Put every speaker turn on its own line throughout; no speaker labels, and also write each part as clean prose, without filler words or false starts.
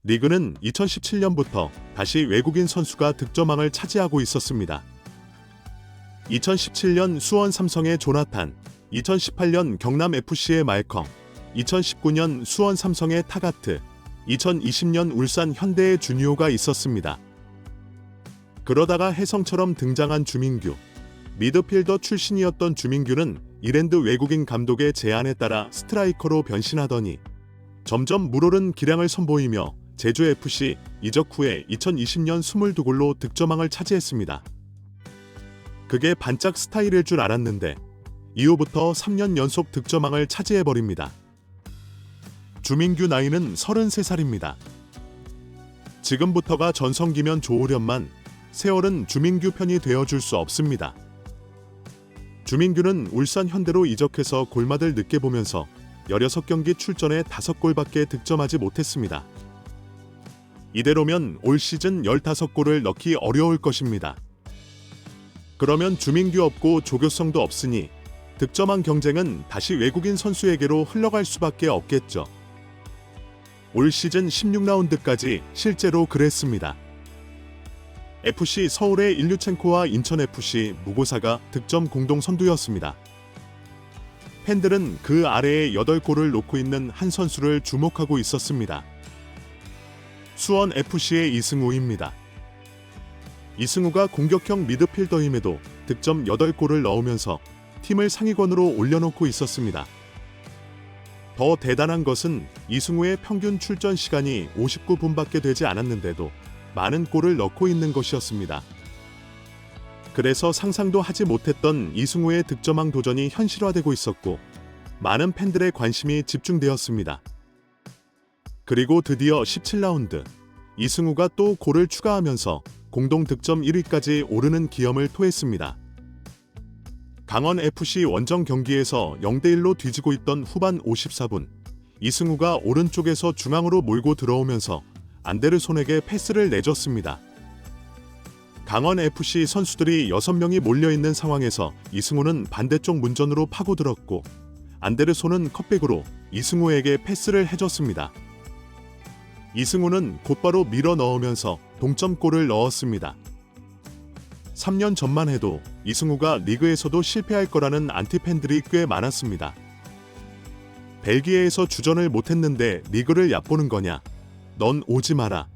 리그는 2017년부터 다시 외국인 선수가 득점왕을 차지하고 있었습니다. 2017년 수원 삼성의 조나탄, 2018년 경남FC의 말컹, 2019년 수원 삼성의 타가트, 2020년 울산 현대의 주니오가 있었습니다. 그러다가 혜성처럼 등장한 주민규. 미드필더 출신이었던 주민규는 이랜드 외국인 감독의 제안에 따라 스트라이커로 변신하더니 점점 물오른 기량을 선보이며 제주FC 이적 후에 2020년 22골로 득점왕을 차지했습니다. 그게 반짝 스타일일 줄 알았는데 이후부터 3년 연속 득점왕을 차지해버립니다. 주민규 나이는 33살입니다. 지금부터가 전성기면 좋으련만 세월은 주민규 편이 되어줄 수 없습니다. 주민규는 울산 현대로 이적해서 골맛을 늦게 보면서 16경기 출전에 5골밖에 득점하지 못했습니다. 이대로면 올 시즌 15골을 넣기 어려울 것입니다. 그러면 주민규 없고 조교성도 없으니 득점왕 경쟁은 다시 외국인 선수에게로 흘러갈 수밖에 없겠죠. 올 시즌 16라운드까지 실제로 그랬습니다. FC 서울의 일류첸코와 인천FC 무고사가 득점 공동 선두였습니다. 팬들은 그 아래에 8골을 놓고 있는 한 선수를 주목하고 있었습니다. 수원FC의 이승우입니다. 이승우가 공격형 미드필더임에도 득점 8골을 넣으면서 팀을 상위권으로 올려놓고 있었습니다. 더 대단한 것은 이승우의 평균 출전 시간이 59분밖에 되지 않았는데도 많은 골을 넣고 있는 것이었습니다. 그래서 상상도 하지 못했던 이승우의 득점왕 도전이 현실화되고 있었고 많은 팬들의 관심이 집중되었습니다. 그리고 드디어 17라운드 이승우가 또 골을 추가하면서 공동 득점 1위까지 오르는 기염을 토했습니다. 강원FC 원정 경기에서 0대1로 뒤지고 있던 후반 54분 이승우가 오른쪽에서 중앙으로 몰고 들어오면서 안데르손에게 패스를 내줬습니다. 강원FC 선수들이 6명이 몰려있는 상황에서 이승우는 반대쪽 문전으로 파고들었고 안데르손은 컷백으로 이승우에게 패스를 해줬습니다. 이승우는 곧바로 밀어 넣으면서 동점골을 넣었습니다. 3년 전만 해도 이승우가 리그에서도 실패할 거라는 안티팬들이 꽤 많았습니다. 벨기에에서 주전을 못했는데 리그를 얕보는 거냐? 넌 오지 마라.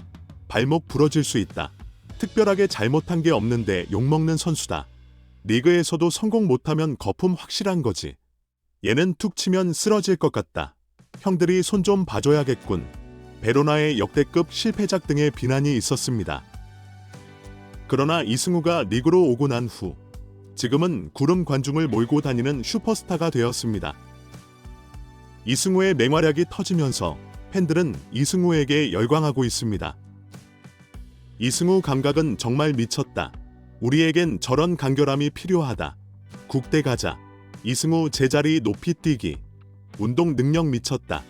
발목 부러질 수 있다. 특별하게 잘못한 게 없는데 욕먹는 선수다. 리그에서도 성공 못하면 거품 확실한 거지. 얘는 툭 치면 쓰러질 것 같다. 형들이 손 좀 봐줘야겠군. 베로나의 역대급 실패작 등의 비난이 있었습니다. 그러나 이승우가 리그로 오고 난 후 지금은 구름 관중을 몰고 다니는 슈퍼스타가 되었습니다. 이승우의 맹활약이 터지면서 팬들은 이승우에게 열광하고 있습니다. 이승우 감각은 정말 미쳤다. 우리에겐 저런 간결함이 필요하다. 국대 가자. 이승우 제자리 높이 뛰기. 운동 능력 미쳤다.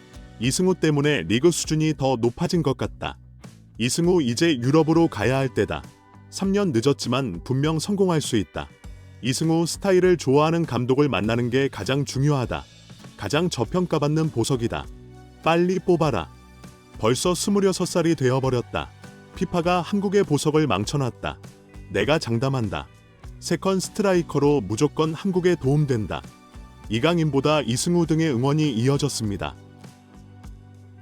이승우 때문에 리그 수준이 더 높아진 것 같다. 이승우 이제 유럽으로 가야 할 때다. 3년 늦었지만 분명 성공할 수 있다. 이승우 스타일을 좋아하는 감독을 만나는 게 가장 중요하다. 가장 저평가받는 보석이다. 빨리 뽑아라. 벌써 26살이 되어버렸다. 피파가 한국의 보석을 망쳐놨다. 내가 장담한다. 세컨 스트라이커로 무조건 한국에 도움된다. 이강인보다 이승우 등의 응원이 이어졌습니다.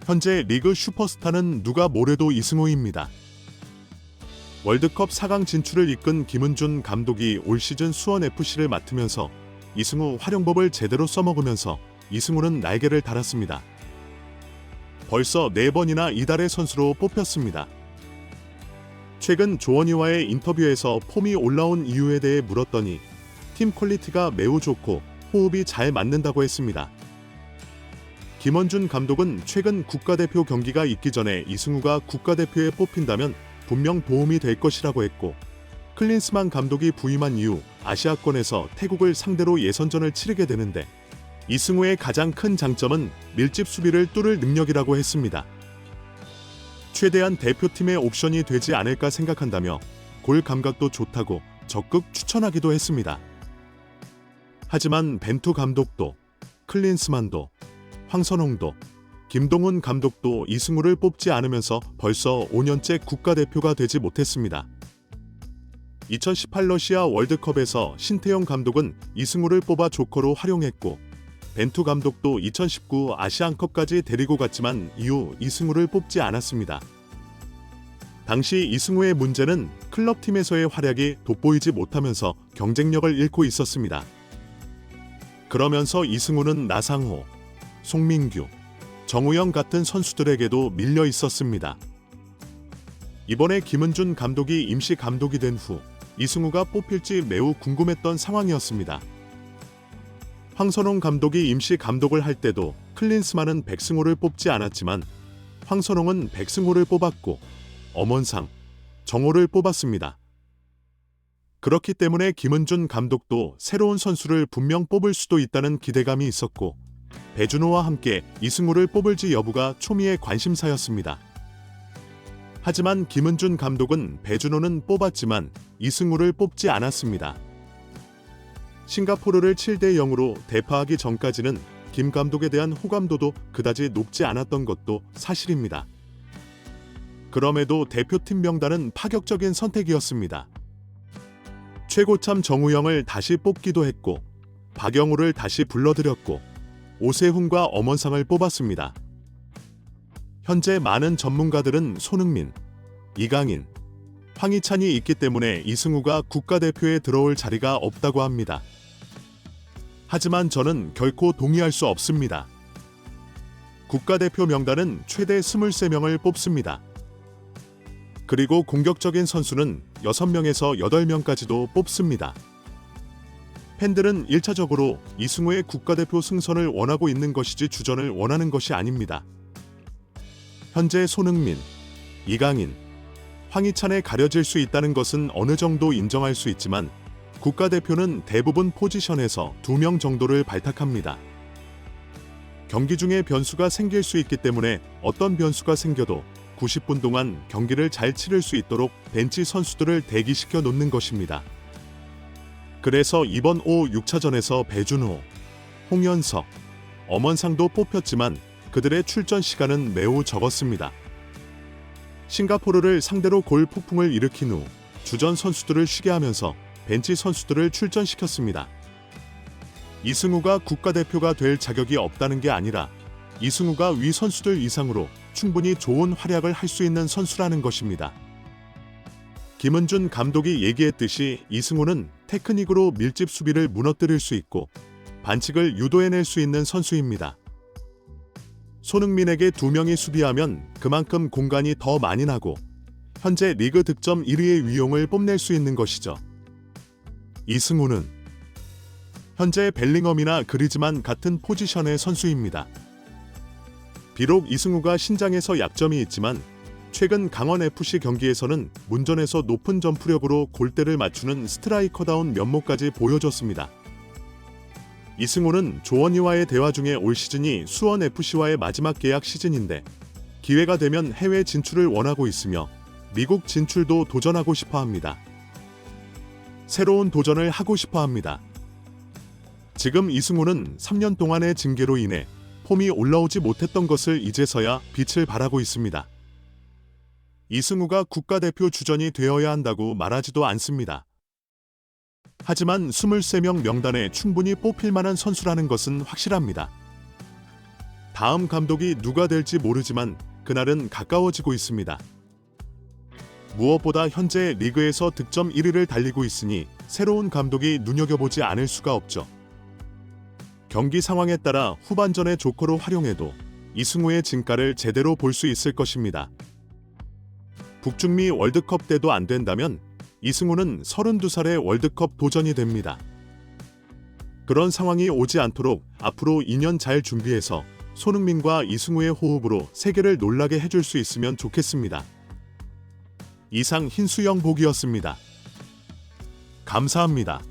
현재 리그 슈퍼스타는 누가 뭐래도 이승우입니다. 월드컵 4강 진출을 이끈 김은준 감독이 올 시즌 수원FC를 맡으면서 이승우 활용법을 제대로 써먹으면서 이승우는 날개를 달았습니다. 벌써 4번이나 이달의 선수로 뽑혔습니다. 최근 조원희와의 인터뷰에서 폼이 올라온 이유에 대해 물었더니 팀 퀄리티가 매우 좋고 호흡이 잘 맞는다고 했습니다. 김원준 감독은 최근 국가대표 경기가 있기 전에 이승우가 국가대표에 뽑힌다면 분명 도움이 될 것이라고 했고 클린스만 감독이 부임한 이후 아시아권에서 태국을 상대로 예선전을 치르게 되는데 이승우의 가장 큰 장점은 밀집 수비를 뚫을 능력이라고 했습니다. 최대한 대표팀의 옵션이 되지 않을까 생각한다며 골 감각도 좋다고 적극 추천하기도 했습니다. 하지만 벤투 감독도 클린스만도 황선홍도 김동훈 감독도 이승우를 뽑지 않으면서 벌써 5년째 국가대표가 되지 못했습니다. 2018 러시아 월드컵에서 신태용 감독은 이승우를 뽑아 조커로 활용했고 벤투 감독도 2019 아시안컵까지 데리고 갔지만 이후 이승우를 뽑지 않았습니다. 당시 이승우의 문제는 클럽팀에서의 활약이 돋보이지 못하면서 경쟁력을 잃고 있었습니다. 그러면서 이승우는 나상호, 송민규, 정우영 같은 선수들에게도 밀려 있었습니다. 이번에 김은준 감독이 임시 감독이 된 후 이승우가 뽑힐지 매우 궁금했던 상황이었습니다. 황선홍 감독이 임시 감독을 할 때도 클린스만은 백승호를 뽑지 않았지만 황선홍은 백승호를 뽑았고 엄원상, 정호를 뽑았습니다. 그렇기 때문에 김은준 감독도 새로운 선수를 분명 뽑을 수도 있다는 기대감이 있었고 배준호와 함께 이승우를 뽑을지 여부가 초미의 관심사였습니다. 하지만 김은준 감독은 배준호는 뽑았지만 이승우를 뽑지 않았습니다. 싱가포르를 7대 0으로 대파하기 전까지는 김 감독에 대한 호감도도 그다지 높지 않았던 것도 사실입니다. 그럼에도 대표팀 명단은 파격적인 선택이었습니다. 최고참 정우영을 다시 뽑기도 했고 박영우를 다시 불러들였고 오세훈과 엄원상을 뽑았습니다. 현재 많은 전문가들은 손흥민, 이강인, 황희찬이 있기 때문에 이승우가 국가대표에 들어올 자리가 없다고 합니다. 하지만 저는 결코 동의할 수 없습니다. 국가대표 명단은 최대 23명을 뽑습니다. 그리고 공격적인 선수는 6명에서 8명까지도 뽑습니다. 팬들은 1차적으로 이승우의 국가대표 승선을 원하고 있는 것이지 주전을 원하는 것이 아닙니다. 현재 손흥민, 이강인, 황희찬에 가려질 수 있다는 것은 어느 정도 인정할 수 있지만 국가대표는 대부분 포지션에서 2명 정도를 발탁합니다. 경기 중에 변수가 생길 수 있기 때문에 어떤 변수가 생겨도 90분 동안 경기를 잘 치를 수 있도록 벤치 선수들을 대기시켜 놓는 것입니다. 그래서 이번 5, 6차전에서 배준호, 홍현석, 엄원상도 뽑혔지만 그들의 출전 시간은 매우 적었습니다. 싱가포르를 상대로 골 폭풍을 일으킨 후 주전 선수들을 쉬게 하면서 벤치 선수들을 출전시켰습니다. 이승우가 국가대표가 될 자격이 없다는 게 아니라 이승우가 위 선수들 이상으로 충분히 좋은 활약을 할 수 있는 선수라는 것입니다. 김은준 감독이 얘기했듯이 이승우는 테크닉으로 밀집 수비를 무너뜨릴 수 있고 반칙을 유도해낼 수 있는 선수입니다. 손흥민에게 2명이 수비하면 그만큼 공간이 더 많이 나고 현재 리그 득점 1위의 위용을 뽐낼 수 있는 것이죠. 이승우는 현재 벨링엄이나 그리즈만 같은 포지션의 선수입니다. 비록 이승우가 신장에서 약점이 있지만 최근 강원FC 경기에서는 문전에서 높은 점프력으로 골대를 맞추는 스트라이커다운 면모까지 보여줬습니다. 이승우는 조원희와의 대화 중에 올 시즌이 수원FC와의 마지막 계약 시즌인데 기회가 되면 해외 진출을 원하고 있으며 미국 진출도 도전하고 싶어 합니다. 새로운 도전을 하고 싶어 합니다. 지금 이승우는 3년 동안의 징계로 인해 폼이 올라오지 못했던 것을 이제서야 빛을 발하고 있습니다. 이승우가 국가대표 주전이 되어야 한다고 말하지도 않습니다. 하지만 23명 명단에 충분히 뽑힐 만한 선수라는 것은 확실합니다. 다음 감독이 누가 될지 모르지만 그날은 가까워지고 있습니다. 무엇보다 현재 리그에서 득점 1위를 달리고 있으니 새로운 감독이 눈여겨보지 않을 수가 없죠. 경기 상황에 따라 후반전의 조커로 활용해도 이승우의 진가를 제대로 볼 수 있을 것입니다. 북중미 월드컵 때도 안 된다면 이승우는 32살의 월드컵 도전이 됩니다. 그런 상황이 오지 않도록 앞으로 2년 잘 준비해서 손흥민과 이승우의 호흡으로 세계를 놀라게 해줄 수 있으면 좋겠습니다. 이상 흰수영 복이었습니다. 감사합니다.